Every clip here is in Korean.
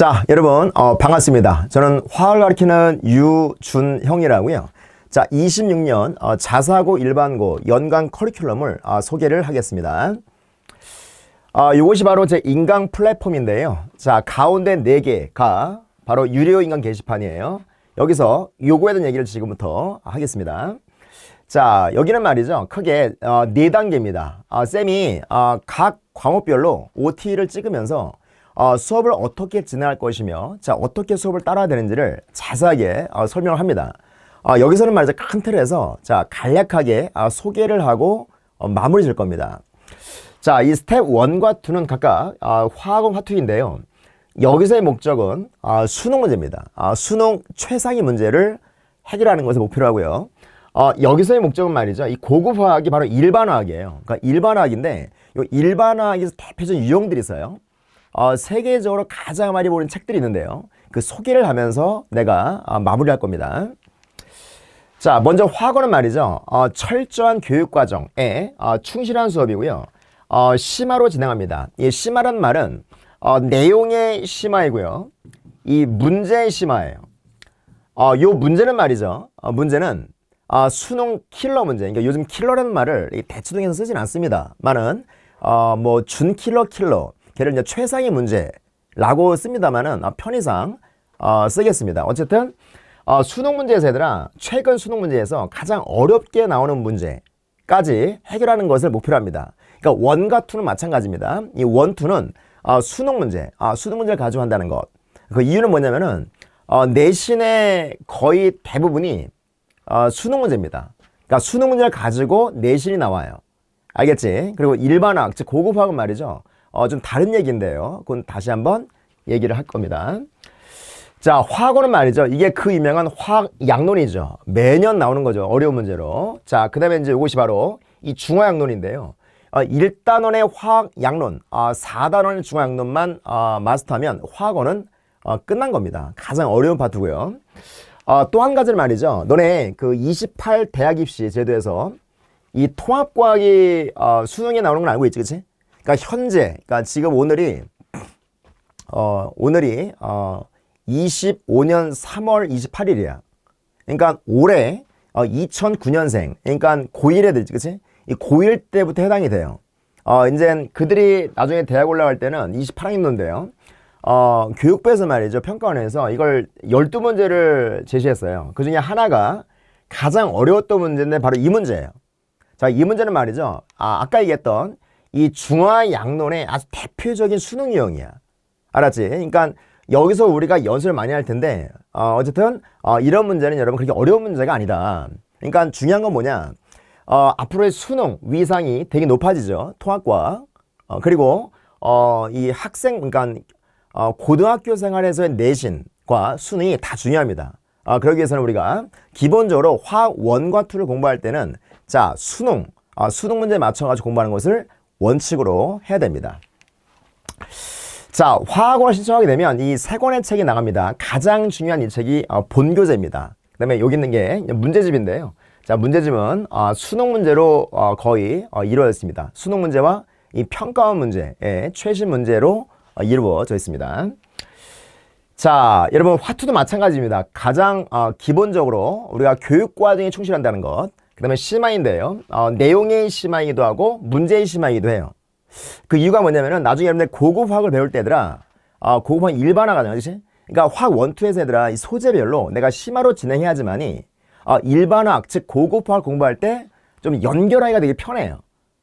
자, 여러분, 반갑습니다. 저는 화학을 가르치는 유준형이라고요. 자, 26년 자사고 일반고 연간 커리큘럼을 소개를 하겠습니다. 이것이 바로 제 인강 플랫폼인데요. 자, 가운데 4개가 바로 유료 인강 게시판이에요. 여기서 요거에 대한 얘기를 지금부터 하겠습니다. 자, 여기는 말이죠. 크게 4단계입니다. 쌤이 각 과목별로 OT를 찍으면서 수업을 어떻게 진행할 것이며, 자, 어떻게 수업을 따라야 되는지를 자세하게 설명을 합니다. 여기서는 말이죠. 큰 틀에서 자, 간략하게 소개를 하고 마무리 질 겁니다. 자, 이 스텝 1과 2는 각각 화학원 화투인데요. 여기서의 목적은 수능 문제입니다. 수능 최상위 문제를 해결하는 것을 목표로 하고요. 여기서의 목적은 말이죠. 이 고급 화학이 바로 일반화학이에요. 그러니까 일반화학인데, 이 일반화학에서 대표적인 유형들이 있어요. 세계적으로 가장 많이 보는 책들이 있는데요. 그 소개를 하면서 내가 마무리할 겁니다. 자, 먼저 화학원은 말이죠. 철저한 교육과정에 충실한 수업이고요. 심화로 진행합니다. 이 심화란 말은 내용의 심화이고요. 이 문제의 심화예요. 요 문제는 말이죠. 문제는 수능 킬러 문제. 그러니까 요즘 킬러라는 말을 대치동에서 쓰진 않습니다. 많은 뭐 준킬러 킬러. 걔를 이제 최상위 문제라고 씁니다만은 편의상 쓰겠습니다. 어쨌든 수능 문제에서 얘들아, 최근 수능 문제에서 가장 어렵게 나오는 문제까지 해결하는 것을 목표로 합니다. 그러니까 1과 2는 마찬가지입니다. 이 1, 2는 수능 문제를 가지고 한다는 것. 그 이유는 뭐냐면은 내신의 거의 대부분이 수능 문제입니다. 그러니까 수능 문제를 가지고 내신이 나와요. 알겠지? 그리고 일반화학, 즉 고급화학은 말이죠. 좀 다른 얘기인데요. 그건 다시 한번 얘기를 할 겁니다. 자, 화학원은 말이죠. 이게 그 유명한 화학 양론이죠. 매년 나오는 거죠. 어려운 문제로. 자, 그 다음에 이제 이것이 바로 이 중화양론인데요. 1단원의 화학 양론, 4단원의 중화양론만 마스터하면 화학원은 끝난 겁니다. 가장 어려운 파트고요. 또 한 가지는 말이죠. 너네 그 28 대학 입시 제도에서 이 통합과학이 수능에 나오는 건 알고 있지, 그치? 그러니까 현재, 그러니까 지금 오늘이 25년 3월 28일이야. 그러니까 올해 2009년생, 그러니까 고1에 되지, 그치? 이 고1 때부터 해당이 돼요. 이제 그들이 나중에 대학 올라갈 때는 28학년도인데요. 교육부에서 말이죠. 평가원에서 이걸 12문제를 제시했어요. 그 중에 하나가 가장 어려웠던 문제인데 바로 이 문제예요. 자, 이 문제는 말이죠. 아까 얘기했던 이 중화양론의 아주 대표적인 수능 유형이야. 알았지? 그러니까 여기서 우리가 연습을 많이 할 텐데 어쨌든 이런 문제는 여러분 그렇게 어려운 문제가 아니다. 그러니까 중요한 건 뭐냐? 앞으로의 수능 위상이 되게 높아지죠. 통합과 그리고 이 학생 그러니까 고등학교 생활에서의 내신과 수능이 다 중요합니다. 그러기 위해서는 우리가 기본적으로 화학 1과 2를 공부할 때는 자, 수능 문제에 맞춰가지고 공부하는 것을 원칙으로 해야 됩니다. 자, 화학원을 신청하게 되면 이 3권의 책이 나갑니다. 가장 중요한 이 책이 본교재입니다. 그 다음에 여기 있는 게 문제집인데요. 자, 문제집은 수능 문제로 거의 이루어졌습니다. 수능 문제와 이 평가원 문제의 최신 문제로 이루어져 있습니다. 자, 여러분 화투도 마찬가지입니다. 가장 기본적으로 우리가 교육과정에 충실한다는 것. 그 다음에 심화인데요. 내용의 심화이기도 하고 문제의 심화이기도 해요. 그 이유가 뭐냐면은 나중에 여러분들 고급화학을 배울 때들아 고급화학 일반화가잖아, 그렇지? 그러니까 화학 1, 2에서 얘들아 이 소재별로 내가 심화로 진행해야지만이 일반화학, 즉 고급화학을 공부할 때 좀 연결하기가 되게 편해요.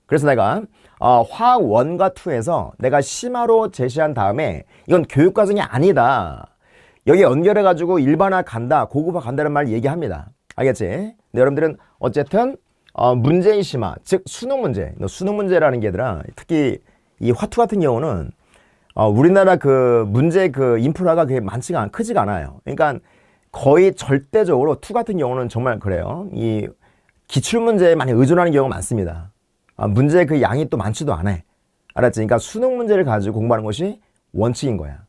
그래서 내가 화학 1과 2에서 내가 심화로 제시한 다음에 이건 교육과정이 아니다. 여기 연결해가지고 일반화 간다, 고급화 간다는 말 얘기합니다. 알겠지? 근데 여러분들은 어쨌든 문제의 심화, 즉 수능 문제라는 게 얘들아 특히 이 화투 같은 경우는 우리나라 그 문제 그 인프라가 그게 크지가 않아요. 그러니까 거의 절대적으로 투 같은 경우는 정말 그래요. 이 기출 문제에 많이 의존하는 경우가 많습니다. 문제 그 양이 또 많지도 않아. 알았지? 그러니까 수능 문제를 가지고 공부하는 것이 원칙인 거야.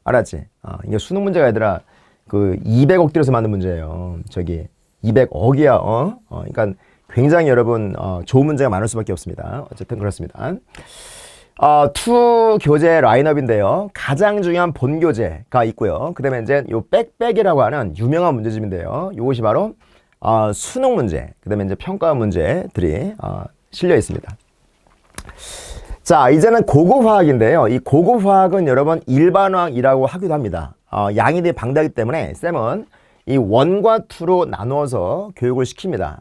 알았지? 이게 수능 문제가 얘들아 그 200억 들여서 만든 문제예요. 저기 200억이야. 그러니까 굉장히 여러분 좋은 문제가 많을 수밖에 없습니다. 어쨌든 그렇습니다. 투 교재 라인업인데요. 가장 중요한 본 교재가 있고요. 그 다음에 이제 요 빽빽이라고 하는 유명한 문제집인데요. 이것이 바로 수능 문제, 그 다음에 이제 평가 문제들이 실려 있습니다. 자, 이제는 고급 화학인데요. 이 고급 화학은 여러분 일반화학이라고 하기도 합니다. 양이 방대하기 때문에 쌤은 이 1과 2로 나누어서 교육을 시킵니다.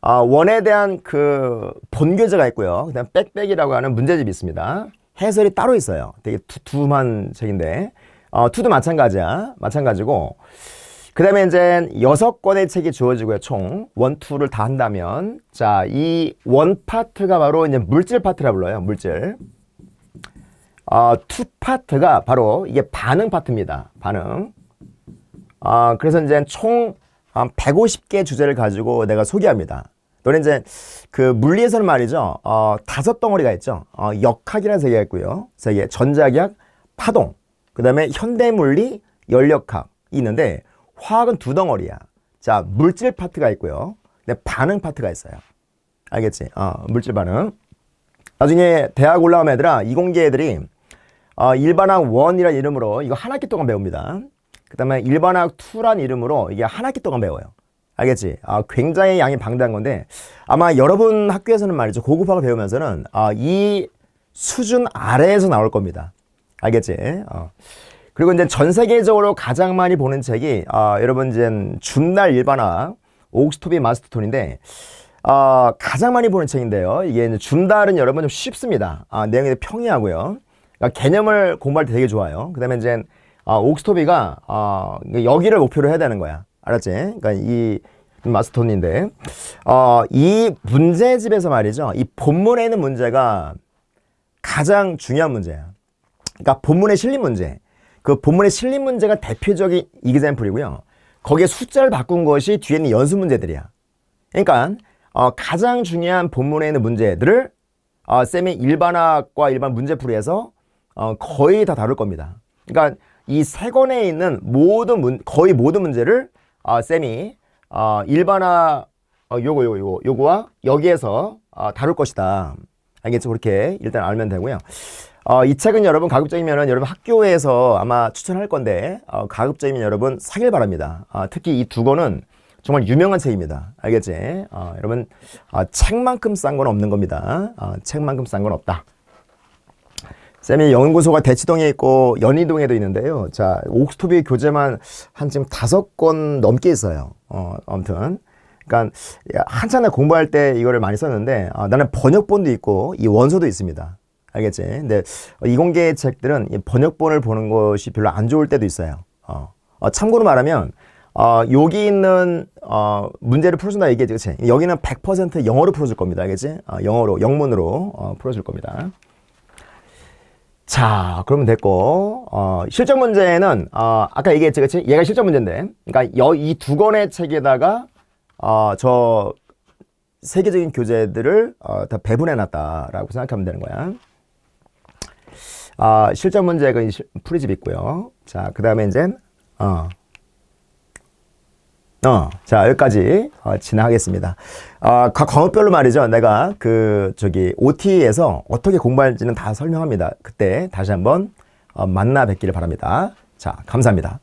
원에 대한 그 본교재가 있고요. 그 다음 빽빽이라고 하는 문제집이 있습니다. 해설이 따로 있어요. 되게 두툼한 책인데, 투도 마찬가지고, 그 다음에 이제 6권의 책이 주어지고요. 총 1, 2를 다 한다면, 자, 이 원 파트가 바로 이제 물질 파트라 불러요. 물질. 투 파트가 바로 이게 반응 파트입니다. 반응. 그래서 이제 총 150개 주제를 가지고 내가 소개합니다. 너는 이제 그 물리에서는 말이죠. 5덩어리가 있죠. 역학이라는 세계가 있고요. 세계 전자기학, 파동. 그 다음에 현대물리, 연력학이 있는데 화학은 2덩어리야. 자, 물질 파트가 있고요. 근데 반응 파트가 있어요. 알겠지? 물질 반응. 나중에 대학 올라오면 얘들아, 이공계 애들이 일반학 1이라는 이름으로 이거 한 학기 동안 배웁니다. 그 다음에 일반학 2란 이름으로 이게 한 학기 동안 배워요. 알겠지? 굉장히 양이 방대한 건데 아마 여러분 학교에서는 말이죠. 고급학을 배우면서는 이 수준 아래에서 나올 겁니다. 알겠지? 그리고 이제 전 세계적으로 가장 많이 보는 책이 여러분 이제 준날 일반학 옥스토비 마스터톤인데 가장 많이 보는 책인데요. 이게 이제 준달은 여러분 좀 쉽습니다. 내용이 평이하고요. 그러니까 개념을 공부할 때 되게 좋아요. 그 다음에 이제 옥스토비가 여기를 목표로 해야 되는 거야. 알았지? 그러니까 이 마스톤인데 이 문제집에서 말이죠. 이 본문에 있는 문제가 가장 중요한 문제야. 그러니까 본문에 실린 문제. 그 본문에 실린 문제가 대표적인 이그젬플이고요. 거기에 숫자를 바꾼 것이 뒤에 있는 연습 문제들이야. 그러니까 가장 중요한 본문에 있는 문제들을 쌤이 일반학과 일반 문제풀이에서 거의 다 다룰 겁니다. 그러니까 이 세 권에 있는 거의 모든 문제를 쌤이 일반화 요거와 여기에서 다룰 것이다. 알겠죠? 그렇게 일단 알면 되고요. 이 책은 여러분 가급적이면 여러분 학교에서 아마 추천할 건데 가급적이면 여러분 사길 바랍니다. 특히 이 2권은 정말 유명한 책입니다. 알겠지? 여러분 책만큼 싼 건 없는 겁니다. 책만큼 싼 건 없다. 쌤이 연구소가 대치동에 있고 연희동에도 있는데요. 자, 옥스토비 교재만 한 지금 5권 넘게 있어요. 아무튼. 그러니까 한참 내 공부할 때 이거를 많이 썼는데 나는 번역본도 있고 이 원서도 있습니다. 알겠지? 근데 이공계 책들은 이 번역본을 보는 것이 별로 안 좋을 때도 있어요. 참고로 말하면 여기 있는 문제를 풀어준다 얘기지, 그치? 여기는 100% 영어로 풀어줄 겁니다. 알겠지? 영문으로 풀어줄 겁니다. 자, 그러면 됐고, 실전 문제는, 아까 얘기했지, 그치? 얘가 실전 문제인데, 그러니까 이 2권의 책에다가, 저 세계적인 교재들을 다 배분해놨다라고 생각하면 되는 거야. 실전 문제가 풀이집 있고요. 자, 그 다음에 이제, 자, 여기까지 진행하겠습니다. 각 과목별로 말이죠. 내가 OT에서 어떻게 공부할지는 다 설명합니다. 그때 다시 한번 만나 뵙기를 바랍니다. 자, 감사합니다.